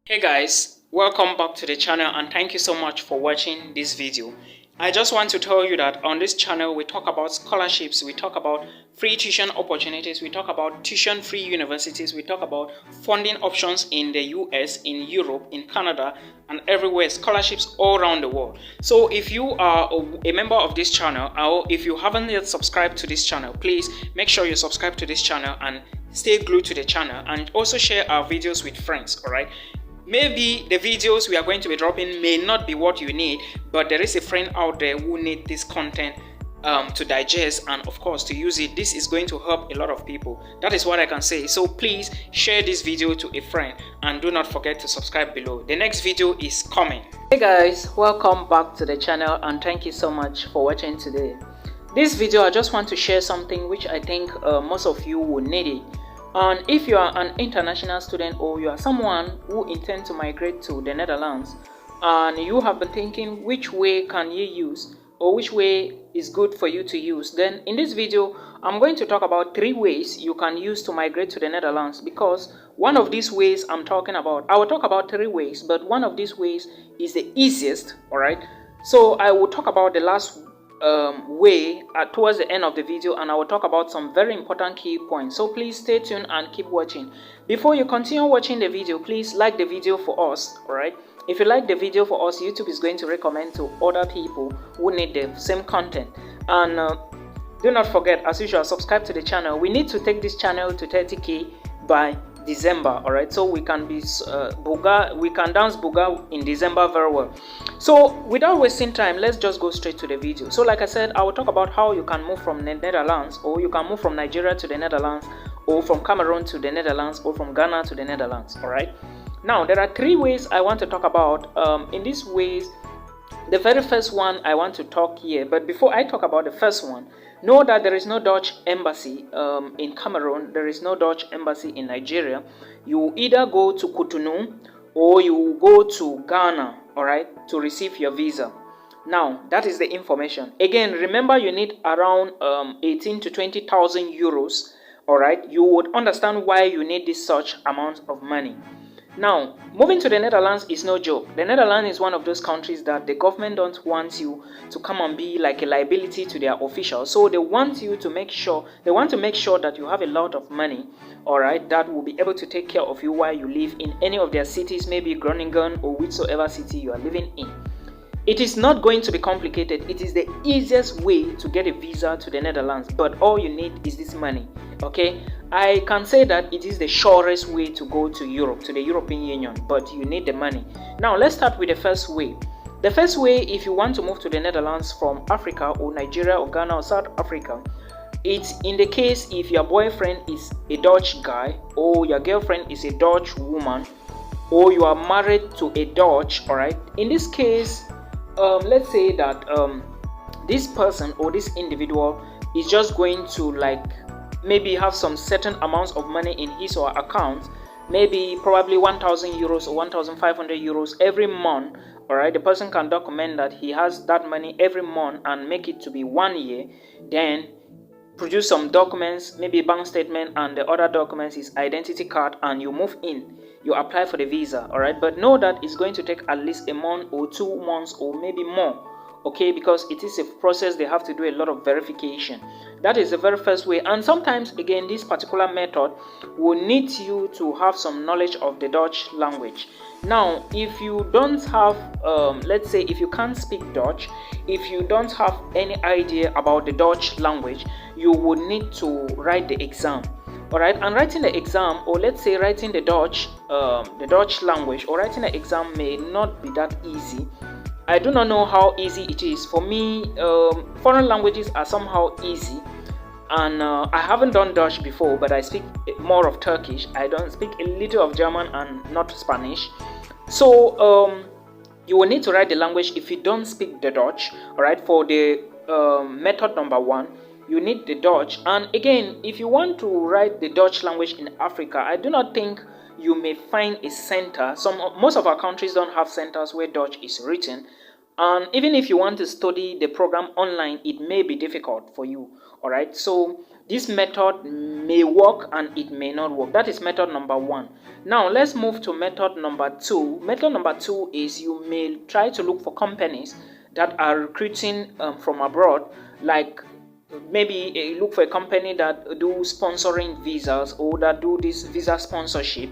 Hey guys, welcome back to the channel and thank you so much for watching this video. I just want to tell you that on this channel we talk about scholarships, we talk about free tuition opportunities, we talk about tuition-free universities, we talk about funding options in the US, in Europe, in Canada, and everywhere, scholarships all around the world. So if you are a member of this channel, or if you haven't yet subscribed to this channel, please make sure you subscribe to this channel and stay glued to the channel, and also share our videos with friends. All right, maybe the videos we are going to be dropping may not be what you need, but there is a friend out there who need this content to digest and of course to use it. This is going to help a lot of people. That is what I can say. So please share this video to a friend and do not forget to subscribe below. The next video is coming. Hey guys, welcome back to the channel and thank you so much for watching today. This video I just want to share something which I think most of you will need it. And if you are an international student or you are someone who intends to migrate to the Netherlands and you have been thinking which way can you use or which way is good for you to use, then in this video I'm going to talk about 3 ways you can use to migrate to the Netherlands, because one of these ways I'm talking about, I will talk about 3 ways, but one of these ways is the easiest. All right, so I will talk about the last way towards the end of the video, and I will talk about some very important key points. So please stay tuned and keep watching. Before you continue watching the video, please like the video for us. All right, if you like the video for us, YouTube is going to recommend to other people who need the same content. And do not forget, as usual, subscribe to the channel. We need to take this channel to 30k by December. All right, so we can be we can dance booga in December very well. So without wasting time, let's just go straight to the video. So like I said, I will talk about how you can move from the Netherlands, or you can move from Nigeria to the Netherlands, or from Cameroon to the Netherlands, or from Ghana to the Netherlands. All right, now there are 3 ways I want to talk about. In these ways, the very first one I want to talk here, but before I talk about the first one, know that there is no Dutch embassy in Cameroon. There is no Dutch embassy in Nigeria. You either go to Cotonou or you go to Ghana, all right, to receive your visa. Now that is the information. Again, remember you need around 18 to 20,000 euros. All right, you would understand why you need this such amount of money. Now, moving to the Netherlands is no joke. The Netherlands is one of those countries that the government don't want you to come and be like a liability to their officials. So they want you to make sure, that you have a lot of money, all right, that will be able to take care of you while you live in any of their cities, maybe Groningen or whichsoever city you are living in. It is not going to be complicated. It is the easiest way to get a visa to the Netherlands, but all you need is this money. Okay, I can say that it is the surest way to go to Europe, to the European Union, but you need the money. Now let's start with the first way. The first way, if you want to move to the Netherlands from Africa or Nigeria or Ghana or South Africa, it's in the case if your boyfriend is a Dutch guy or your girlfriend is a Dutch woman, or you are married to a Dutch. All right, in this case, let's say that this person or this individual is just going to like maybe have some certain amounts of money in his or her account, maybe probably 1,000 euros or 1,500 euros every month. All right, the person can document that he has that money every month and make it to be 1 year, then produce some documents, maybe bank statement, and the other documents is identity card, and you move in, you apply for the visa. All right, but know that it's going to take at least a month or 2 months or maybe more. Okay, because it is a process, they have to do a lot of verification. That is the very first way. And sometimes again, this particular method will need you to have some knowledge of the Dutch language. Now if you don't have let's say if you can't speak Dutch, if you don't have any idea about the Dutch language, you would need to write the exam. All right, and writing the exam, or let's say writing the Dutch language, or writing the exam may not be that easy. I do not know how easy it is. For me, foreign languages are somehow easy, and I haven't done Dutch before, but I speak more of Turkish. I don't speak a little of German and not Spanish. So you will need to write the language if you don't speak the Dutch. All right, for the method number 1, you need the Dutch. And again, if you want to write the Dutch language in Africa, I do not think you may find a center. Most of our countries don't have centers where Dutch is written, and even if you want to study the program online, it may be difficult for you. All right, so This method may work and it may not work. That is method number 1. Now let's move to method number 2. Method number 2 is you may try to look for companies that are recruiting from abroad, like maybe look for a company that do sponsoring visas or that do this visa sponsorship,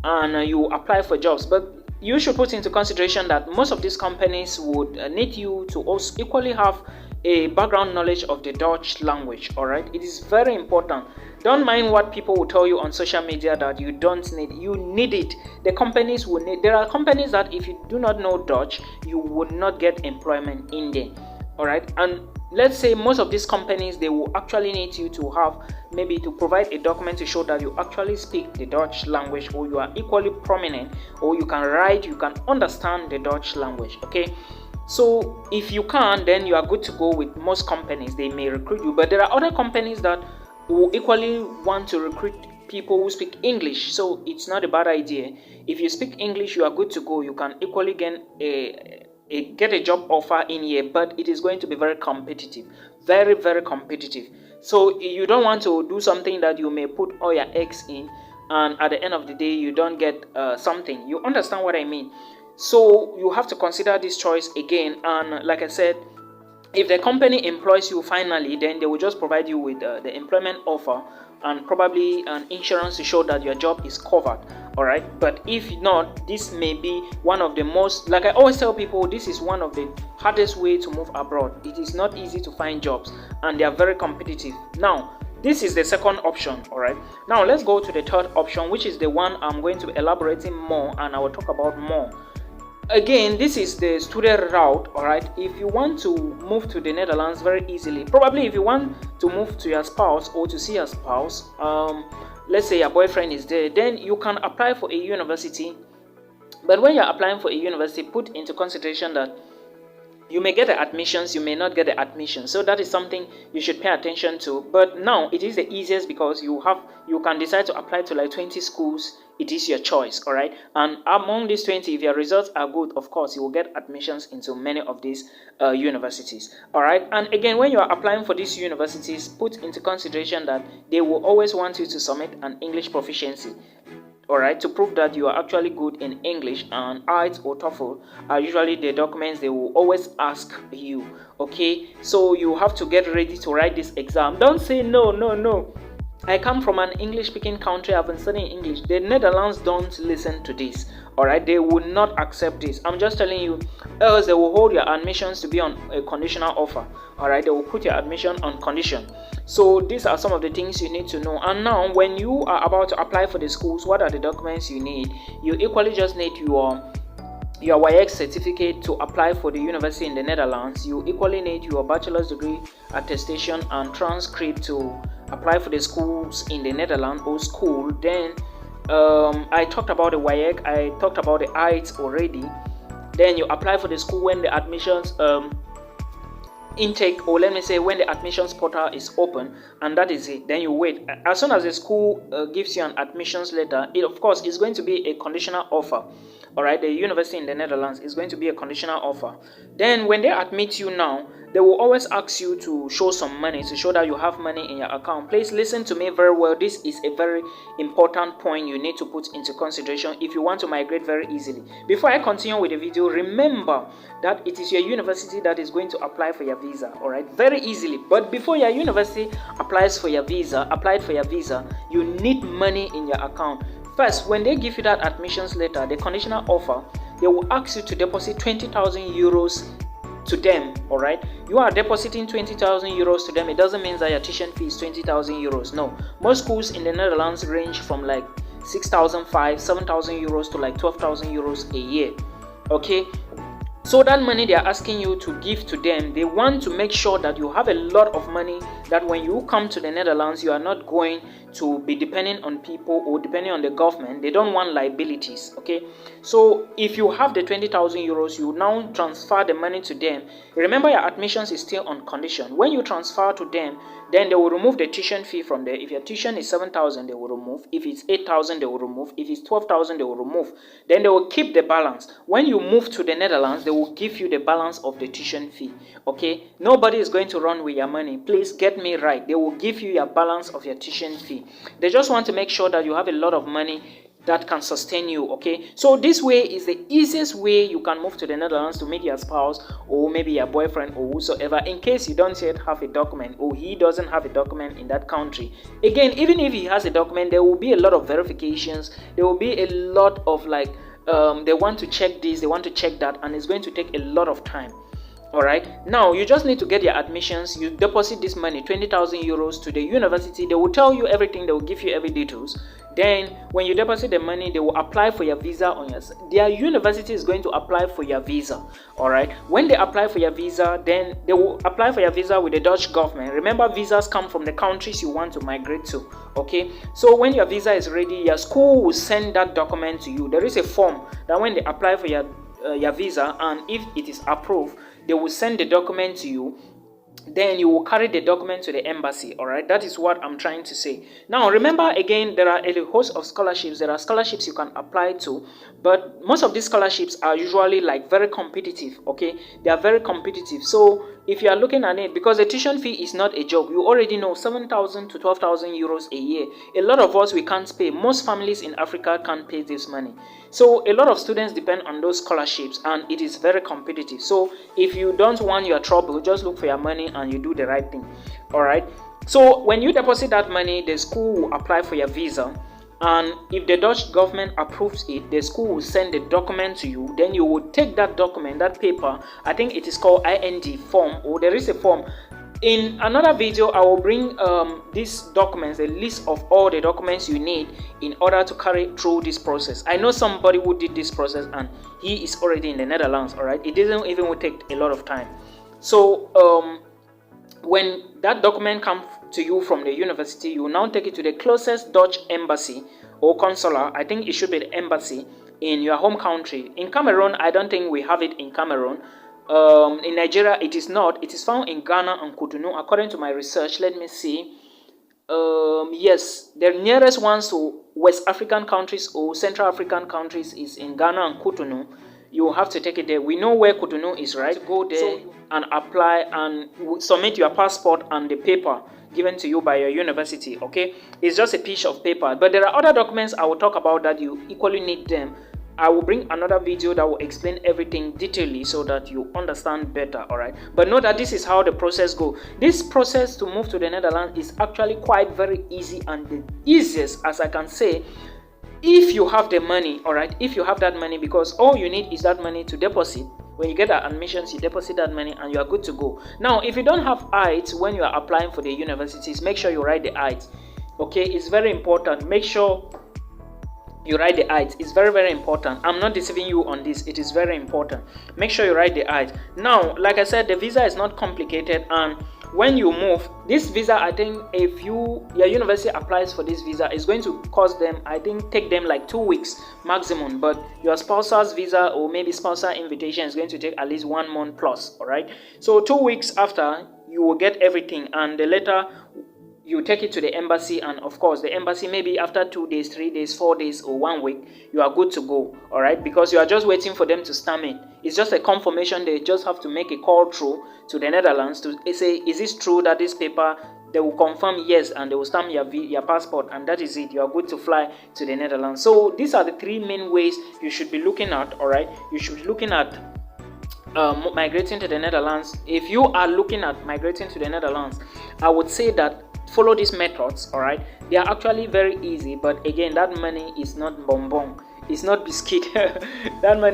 and you apply for jobs. But you should put into consideration that most of these companies would need you to also equally have a background knowledge of the Dutch language. All right, it is very important. Don't mind what people will tell you on social media that you don't need. You need it. The companies will need. There are companies that if you do not know Dutch, you would not get employment in there. All right, and let's say most of these companies, they will actually need you to have maybe to provide a document to show that you actually speak the Dutch language, or you are equally prominent, or you can write, you can understand the Dutch language. Okay, so if you can, then you are good to go with most companies. They may recruit you, but there are other companies that will equally want to recruit people who speak English. So it's not a bad idea. If you speak English, you are good to go. You can equally get a job offer in here, but it is going to be very competitive, very competitive. So you don't want to do something that you may put all your eggs in, and at the end of the day you don't get something. You understand what I mean? So you have to consider this choice again. And like I said, if the company employs you finally, then they will just provide you with the employment offer and probably an insurance to show that your job is covered. All right, but if not, this may be one of the most, like I always tell people, this is one of the hardest way to move abroad. It is not easy to find jobs, and they are very competitive. Now this is the second option. All right, now let's go to the third option, which is the one I'm going to be elaborating more and I will talk about more. Again, this is the student route. All right, if you want to move to the Netherlands very easily, probably if you want to move to your spouse or to see your spouse, let's say your boyfriend is there, then you can apply for a university. But when you're applying for a university, put into consideration that you may get the admissions, you may not get the admissions. So that is something you should pay attention to. But now it is the easiest because you can decide to apply to like 20 schools. It is your choice. All right, and among these 20, if your results are good, of course you will get admissions into many of these universities. All right, and again, when you are applying for these universities, put into consideration that they will always want you to submit an English proficiency. All right, to prove that you are actually good in English, and IELTS or TOEFL are usually the documents they will always ask you. Okay, so you have to get ready to write this exam. Don't say no. I come from an English-speaking country. I've been studying English. The Netherlands don't listen to this. All right, they will not accept this. I'm just telling you, else they will hold your admissions to be on a conditional offer. All right, they will put your admission on condition. So these are some of the things you need to know. And now, when you are about to apply for the schools, what are the documents you need? You equally just need your YX certificate to apply for the university in the Netherlands. You equally need your bachelor's degree attestation and transcript to apply for the schools in the Netherlands or school. Then I talked about the YX, I talked about the IELTS already. Then you apply for the school when the admissions intake, or let me say when the admissions portal is open, and that is it. Then you wait. As soon as the school gives you an admissions letter, it of course is going to be a conditional offer. All right, the university in the Netherlands is going to be a conditional offer. Then when they admit you now, they will always ask you to show some money, to show that you have money in your account. Please listen to me very well. This is a very important point you need to put into consideration if you want to migrate very easily. Before I continue with the video, remember that it is your university that is going to apply for your visa. All right, very easily. But before your university applied for your visa, you need money in your account. First, when they give you that admissions letter, the conditional offer, they will ask you to deposit 20,000 euros to them. All right, you are depositing 20,000 euros to them. It doesn't mean that your tuition fee is 20,000 euros. No, most schools in the Netherlands range from like 6,500, 7,000 euros to like 12,000 euros a year. Okay, so that money they are asking you to give to them, they want to make sure that you have a lot of money, that when you come to the Netherlands, you are not going to be depending on people or depending on the government. They don't want liabilities. Okay, so if you have the 20,000 euros, you now transfer the money to them. Remember, your admissions is still on condition. When you transfer to them, then they will remove the tuition fee from there. If your tuition is 7,000, they will remove. If it's 8,000, they will remove. If it's 12,000, they will remove. Then they will keep the balance. When you move to the Netherlands, they will give you the balance of the tuition fee. Okay, nobody is going to run with your money. Please get get me right, they will give you your balance of your tuition fee. They just want to make sure that you have a lot of money that can sustain you. Okay, so this way is the easiest way you can move to the Netherlands to meet your spouse or maybe your boyfriend or whosoever, in case you don't yet have a document or he doesn't have a document in that country. Again, even if he has a document, there will be a lot of verifications, there will be a lot of like they want to check this, they want to check that, and it's going to take a lot of time. All right, now you just need to get your admissions. You deposit this money, 20,000 euros, to the university. They will tell you everything, they will give you every details. Then when you deposit the money, they will apply for your visa on your, their university is going to apply for your visa. All right, when they apply for your visa, then they will apply for your visa with the Dutch government. Remember, visas come from the countries you want to migrate to. Okay, so when your visa is ready, your school will send that document to you. There is a form that when they apply for your visa, and if it is approved, they will send the document to you. Then you will carry the document to the embassy. All right, that is what I'm trying to say. Now remember, again, there are a host of scholarships. There are scholarships you can apply to, but most of these scholarships are usually like very competitive. Okay, they are very competitive. So if you are looking at it, because the tuition fee is not a joke, you already know, 7,000 to 12,000 euros a year. A lot of us, we can't pay. Most families in Africa can't pay this money. So a lot of students depend on those scholarships, and it is very competitive. So if you don't want your trouble, just look for your money and you do the right thing. All right, so when you deposit that money, the school will apply for your visa, and if the Dutch government approves it, the school will send the document to you. Then you will take that document, that paper, I think it is called IND form, or there is a form. In another video, I will bring these documents, a list of all the documents you need in order to carry through this process. I know somebody who did this process and he is already in the Netherlands. All right, it doesn't even take a lot of time. So when that document comes to you from the university, you will now take it to the closest Dutch embassy or consular. I think it should be the embassy in your home country. In Cameroon, I don't think we have it in Cameroon. In Nigeria, it is not. It is found in Ghana and Cotonou, according to my research. Let me see. Yes, the nearest ones to West African countries or Central African countries is in Ghana and Cotonou. You have to take it there. We know where Cotonou is, right? Go there and apply and submit your passport and the paper given to you by your university. Okay, it's just a piece of paper, but there are other documents I will talk about that you equally need them. I will bring another video that will explain everything detailedly so that you understand better. All right, but know that this is how the process goes. This process to move to the Netherlands is actually quite very easy, and the easiest, as I can say, if you have the money. All right, if you have that money, because all you need is that money to deposit. When you get the admissions, you deposit that money and you are good to go. Now, if you don't have IELTS when you are applying for the universities, make sure you write the IELTS. Okay, it's very important. Make sure you write the IELTS. It's very, very important. I'm not deceiving you on this. It is very important. Make sure you write the IELTS. Now, like I said, the visa is not complicated, and when you move, this visa, I think if your university applies for this visa, it's going to cost them, I think, take them like 2 weeks maximum, but your spouse's visa or maybe spousal invitation is going to take at least 1 month plus. All right, so 2 weeks after, you will get everything, and the letter, you take it to the embassy, and of course the embassy, maybe after 2 days, 3 days, 4 days, or 1 week, you are good to go. All right, because you are just waiting for them to stamp it. It's just a confirmation. They just have to make a call through to the Netherlands to say, is this true that this paper, they will confirm yes, and they will stamp your passport, and that is it. You are good to fly to the Netherlands. So these are the 3 main ways you should be looking at. All right, you should be looking at migrating to the Netherlands. If you are looking at migrating to the Netherlands, I would say that follow these methods. All right, they are actually very easy, but again, that money is not bonbon, it's not biscuit. That money